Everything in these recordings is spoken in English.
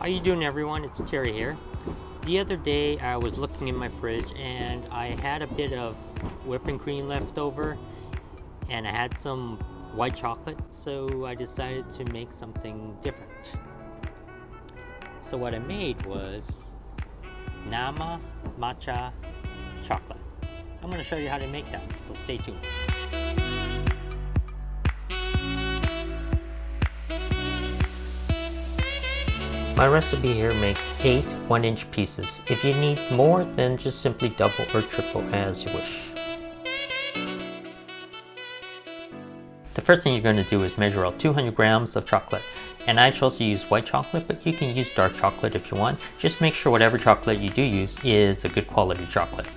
How you doing, everyone? It's Terry here. The other day I was looking in my fridge and I had a bit of whipping cream left over and I had some white chocolate, so I decided to make something different. So what I made was Nama Matcha chocolate. I'm going to show you how to make that, so stay tuned. My recipe here makes 8 1-inch pieces. If you need more, then just simply double or triple as you wish. The first thing you're going to do is measure out 200 grams of chocolate. And I chose to use white chocolate, but you can use dark chocolate if you want. Just make sure whatever chocolate you do use is a good quality chocolate.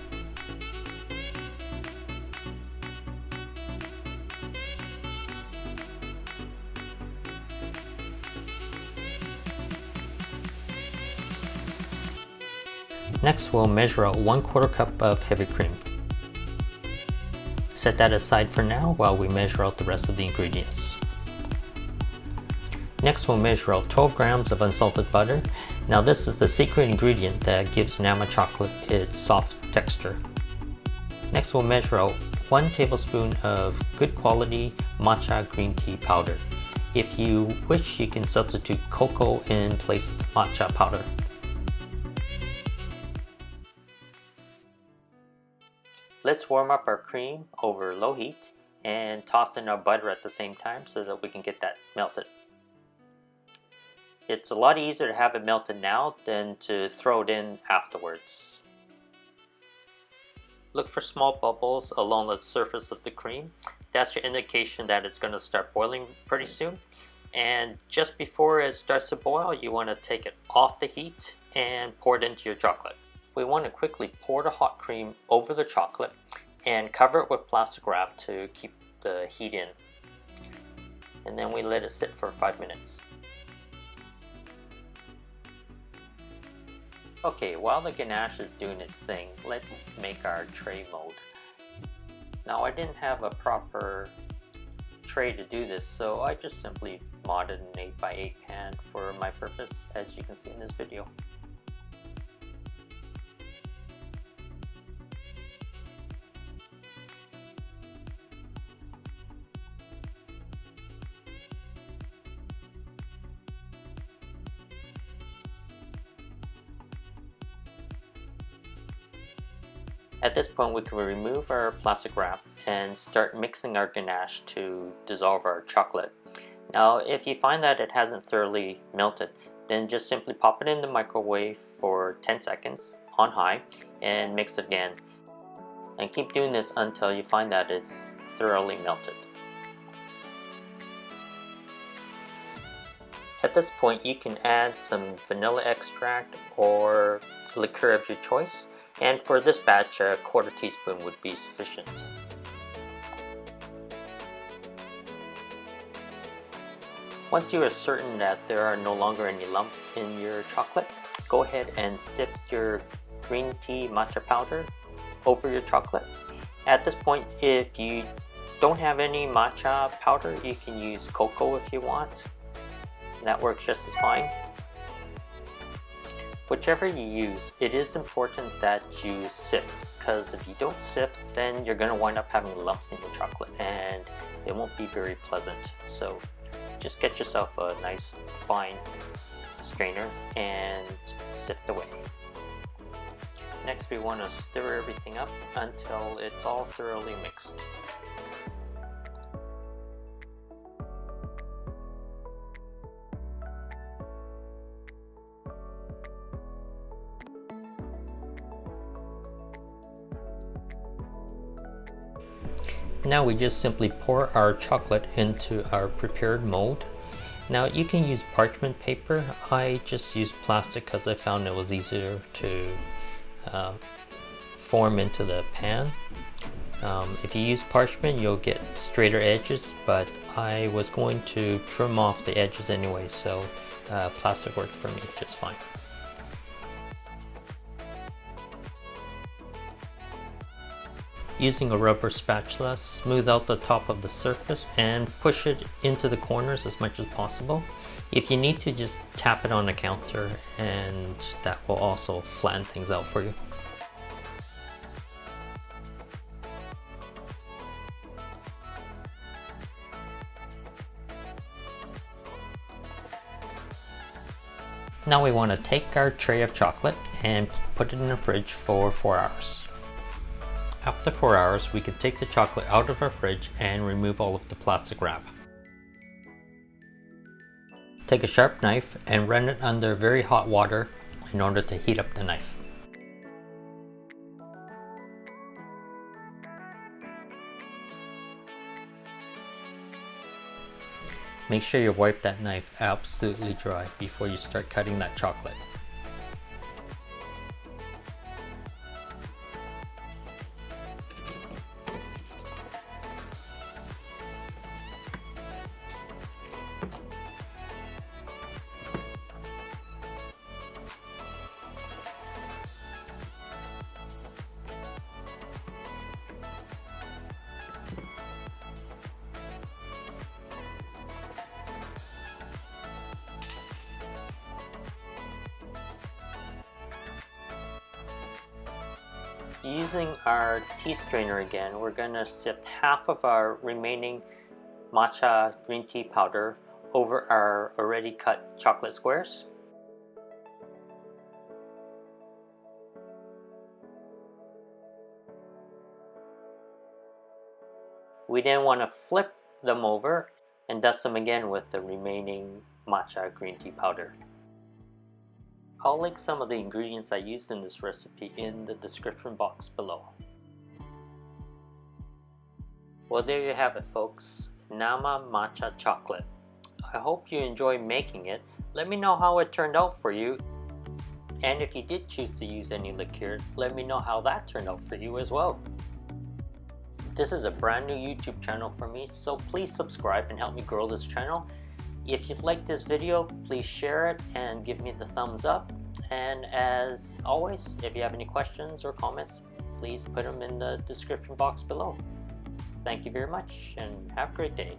Next, we'll measure out 1/4 cup of heavy cream. Set that aside for now while we measure out the rest of the ingredients. Next, we'll measure out 12 grams of unsalted butter. Now this is the secret ingredient that gives Nama chocolate its soft texture. Next, we'll measure out 1 tablespoon of good quality matcha green tea powder. If you wish, you can substitute cocoa in place of the matcha powder. Let's warm up our cream over low heat and toss in our butter at the same time so that we can get that melted. It's a lot easier to have it melted now than to throw it in afterwards. Look for small bubbles along the surface of the cream. That's your indication that it's going to start boiling pretty soon. And just before it starts to boil, you want to take it off the heat and pour it into your chocolate. We want to quickly pour the hot cream over the chocolate and cover it with plastic wrap to keep the heat in. And then we let it sit for 5 minutes. Okay, while the ganache is doing its thing, let's make our tray mold. Now I didn't have a proper tray to do this, so I just simply modded an 8x8 pan for my purpose, as you can see in this video. At this point, we can remove our plastic wrap and start mixing our ganache to dissolve our chocolate. Now, if you find that it hasn't thoroughly melted, then just simply pop it in the microwave for 10 seconds on high and mix it again. And keep doing this until you find that it's thoroughly melted. At this point, you can add some vanilla extract or liqueur of your choice. And for this batch, a 1/4 teaspoon would be sufficient. Once you are certain that there are no longer any lumps in your chocolate, go ahead and sift your green tea matcha powder over your chocolate. At this point, if you don't have any matcha powder, you can use cocoa if you want. That works just as fine. Whichever you use, it is important that you sift, because if you don't sift, then you're going to wind up having lumps in your chocolate and it won't be very pleasant. So just get yourself a nice fine strainer and sift away. Next, we want to stir everything up until it's all thoroughly mixed. Now we just simply pour our chocolate into our prepared mold. Now you can use parchment paper. I just used plastic because I found it was easier to form into the pan. If you use parchment, you'll get straighter edges, but I was going to trim off the edges anyway, so plastic worked for me just fine. Using a rubber spatula, smooth out the top of the surface and push it into the corners as much as possible. If you need to, just tap it on the counter and that will also flatten things out for you. Now we want to take our tray of chocolate and put it in the fridge for 4 hours. After 4 hours, we can take the chocolate out of our fridge and remove all of the plastic wrap. Take a sharp knife and run it under very hot water in order to heat up the knife. Make sure you wipe that knife absolutely dry before you start cutting that chocolate. Using our tea strainer again, we're going to sift half of our remaining matcha green tea powder over our already cut chocolate squares. We then want to flip them over and dust them again with the remaining matcha green tea powder. I'll link some of the ingredients I used in this recipe in the description box below. Well, there you have it, folks. Nama matcha chocolate. I hope you enjoy making it. Let me know how it turned out for you. And if you did choose to use any liqueur, let me know how that turned out for you as well. This is a brand new YouTube channel for me, so please subscribe and help me grow this channel. If you liked this video, please share it and give me the thumbs up. And as always, if you have any questions or comments, please put them in the description box below. Thank you very much and have a great day.